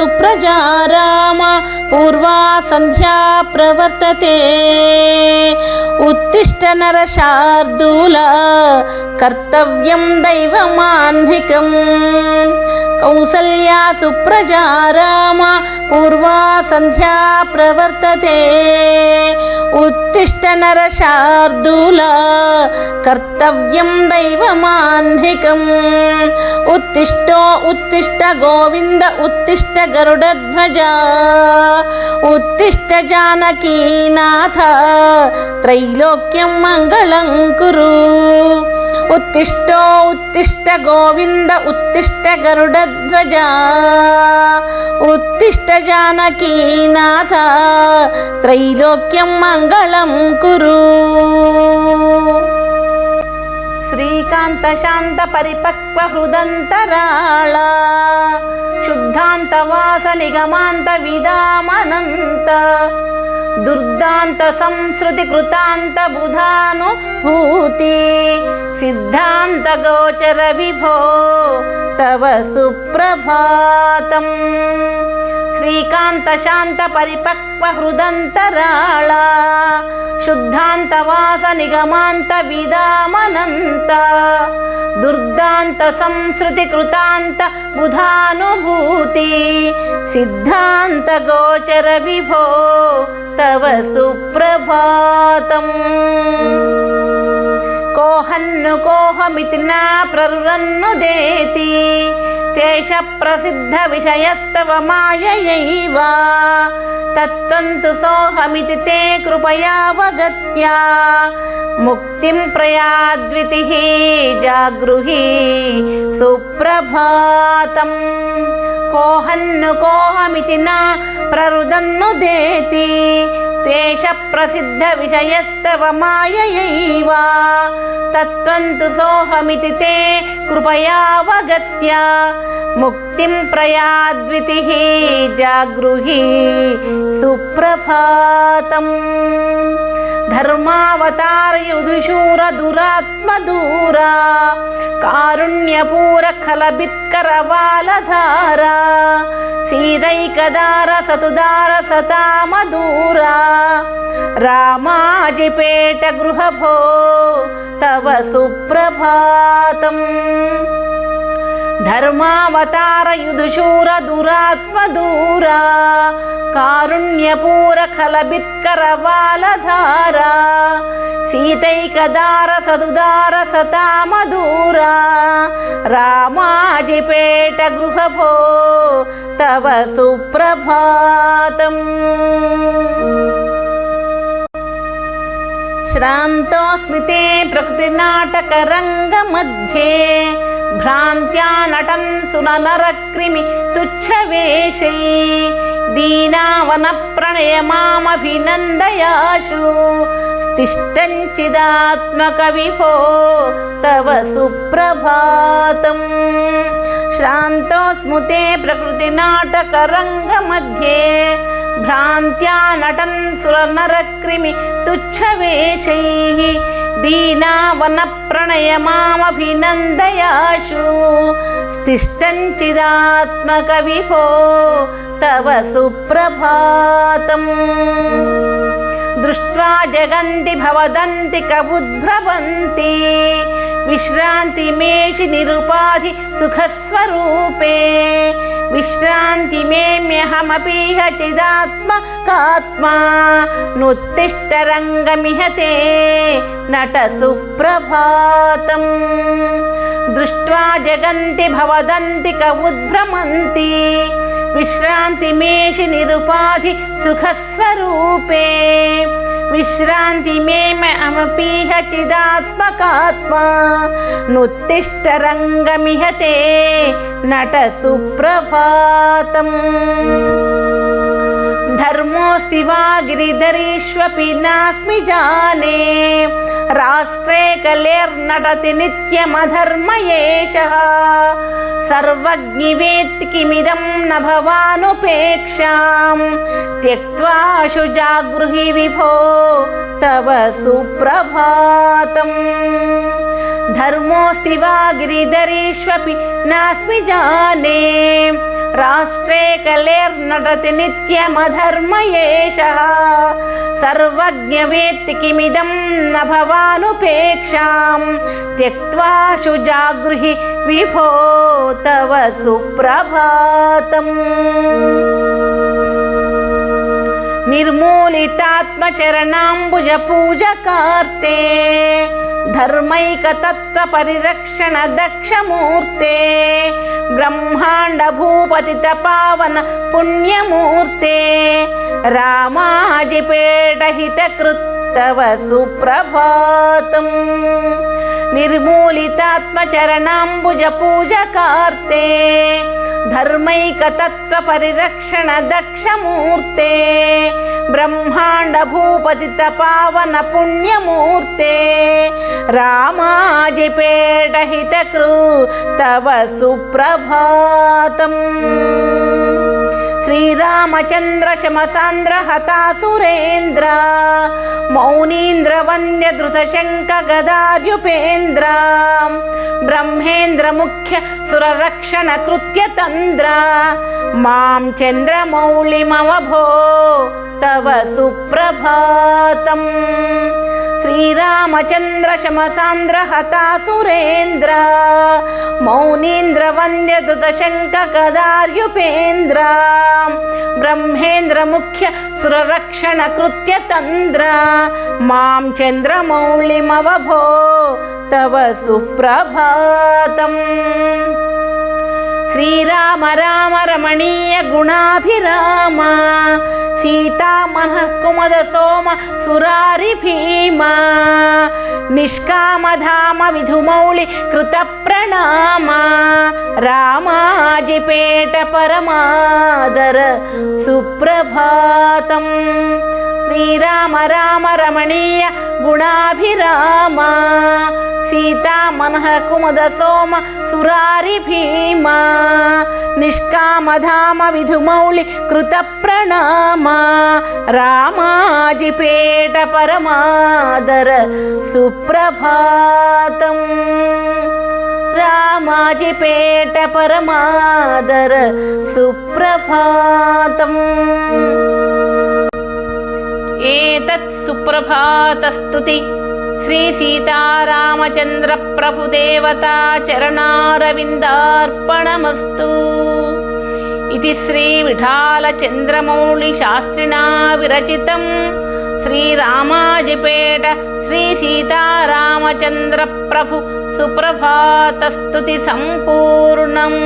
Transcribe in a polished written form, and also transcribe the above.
सुप्रजा राम पूर्वा संध्या प्रवर्तते उत्तिष्ठ नरशार्दूल कर्तव्यं दैवमाह्निकम् कौसल्या सुप्रजा राम पूर्वा संध्या प्रवर्तते उत्तिष्ठ नरशार्दूल कर्तव्यं दैवमाह्निकम् उत्तिष्ठो उत्तिष्ठ गोविन्द उत्तिष्ठ गरुडध्वजा उत्तिष्ठ जानकीनाथ त्रैलोक्यं मङ्गलं कुरु उत्तिष्ठो उत्तिष्ठ गोविन्द उत्तिष्ठ गरुडध्वजा उत्तिष्ठ जानकीनाथ त्रैलोक्यं मङ्गलं कुरु। श्रीकांत शांत परिपक्व हृदंतराळ शुद्धांत वास निगमांत विदामनंत दुर्दांत संस्कृति कृतांत बुधानुभूति सिद्धांत गोचर विभो तव सुप्रभातम् श्रीकांत शांत परिपक्व हृदंतराळ शुद्धांत वास निगमांत विदामनंत दुर्दांत संस्कृति कृतांत बुधानुभूति सिद्धांत गोचर विभो तव सुप्रभातम् कोहन्नु कोहमिति न प्ररुरन्नुदेति तेष प्रसिद्ध विषयस्तव माययैव तत्त्वन्तु सोऽहमिति ते कृपयावगत्या मुक्तिं प्रयाद्वितिः जागृहि सुप्रभातम् कोहन्नु कोहमिति न प्ररुदन्नुदेति तेष प्रसिद्ध विषयस्तव माययैव तत्त्वन्तु सोऽहमिति ते कृपयावगत्या मुक्तिं प्रयाद्वितिः जागृहि सुप्रभातम् धर्मावतारयुधुशूर दुरात्मदूरा कारुण्यपूर खलबित्कर बालधारा सीदैकदार सतुदार सतामदूरा रामाजिपेट गृहभो तव सुप्रभातम् धर्मावतार युधुशूर दुरात्मदूरा कारुण्यपूर खलबित्कर बालधारा सीतैकदार सदुदार सतामदूरा रामाजिपेट गृहभो तव सुप्रभातम् श्रान्तोऽस्मि ते प्रकृतिनाटकरङ्गमध्ये भ्रान्त्या नटन् सुननरकृमि तुच्छवेशै दीनावनप्रणयमामभिनन्दयाशु स्तिष्ठञ्चिदात्मकविभो तव सुप्रभातम् श्रान्तोऽस्मि ते प्रकृतिनाटकरङ्गमध्ये भ्रान्त्या नटन् सुरनरकृमि तुच्छवेशैः दीनावनप्रणयमामभिनन्दयाशु स्तिष्ठञ्चिदात्मकविभो तव सुप्रभातम् दृष्ट्वा जगन्ति भवदन्ति कबुद्भ्रवन्ति विश्रान्तिमेषि निरुपाधि सुखस्वरूपे विश्रान्तिमेम्यहमपीह चिदात्मकात्मा नुत्तिष्ठ रङ्गमिह ते नट सुप्रभातम् दृष्ट्वा जगन्ति भवदन्ति कबुद्भ्रमन्ति विश्रान्तिमेषि निरुपाधि सुखस्वरूपे विश्रान्तिमेमपीह चिदात्मकात्मा नुत्तिष्ठ रङ्गमिह ते नट सुप्रभातम् धर्मोऽस्ति वा गिरिधरीष्वपि नास्मि जाने राष्ट्रे कलेर्नटति नित्यमधर्म एषः सर्वज्ञ वेत्ति किमिदं न भवानुपेक्षां त्यक्त्वा जागृहि विभो तव सुप्रभातम् धर्मोऽस्ति वा गिरिधरीष्वपि नास्मि जाने राष्ट्रे कलेर्नटति नित्यमधर्म एषः सर्वज्ञ वेत्ति किमिदं न भवानुपेक्षां त्यक्त्वा शुजागृहि विभो तव सुप्रभातम् निर्मूलितात्मचरणाम्बुज पूजकार्ते धर्मैकतत्त्व परिरक्षण दक्षमूर्ते ब्रह्मांड भूपतित पावन पुण्यमूर्ते रामाजिपेट हितकृत्तव सुप्रभातम् निर्मूलितात्मचरणाम्बुज पूजकार्ते धर्मैकतत्त्व परिरक्षण दक्षमूर्ते ब्रह्मांड भूपतित पावन पुण्यमूर्ते रामाजिपेट हितकृत्तव सुप्रभातम् श्रीरामचंद्र शमसान्द्र हतासुरेन्द्र मौनीन्द्र वन्द्य धृत शंख गदार्युपेन्द्र ब्रह्मेन्द्र मुख्य सुररक्षण कृत्य तंद्र मां चंद्रमौलिमवभो तव सुप्रभातम् श्रीरामचंद्र शमसान्द्र हतासुरेन्द्र मौनीन्द्र वन्द्य धृत शंख गदार्युपेन्द्र ब्रह्मेन्द्र मुख्य सुररक्षण कृत्य तंद्र मां चंद्रमौलिमवभो तव सुप्रभातम् श्रीराम राम रमणीय गुणाभिराम सीता मनः कुमद सोम सुरारि भीम निष्कामधाम विधुमौलि कृत प्रणाम रामाजिपेट परमादर सुप्रभातम् श्रीराम राम रमणीय गुणाभिराम सीता मनः कुमुद सोम सुरारि भीम निष्कामधाम विधुमौलि कृत प्रणाम रामाजिपेट परमादर सुप्रभातम् रामाजिपेट परमादर सुप्रभातम् एतत् सुप्रभातस्तुति श्री सीतारामचंद्र प्रभुदेवता चरणारविन्दार्पणमस्तु इति श्री विठाल चंद्रमौळि शास्त्रिणा विरचितं श्री रामाजिपेट श्री सीतारामचंद्र प्रभु सुप्रभातस्तुति संपूर्णम्।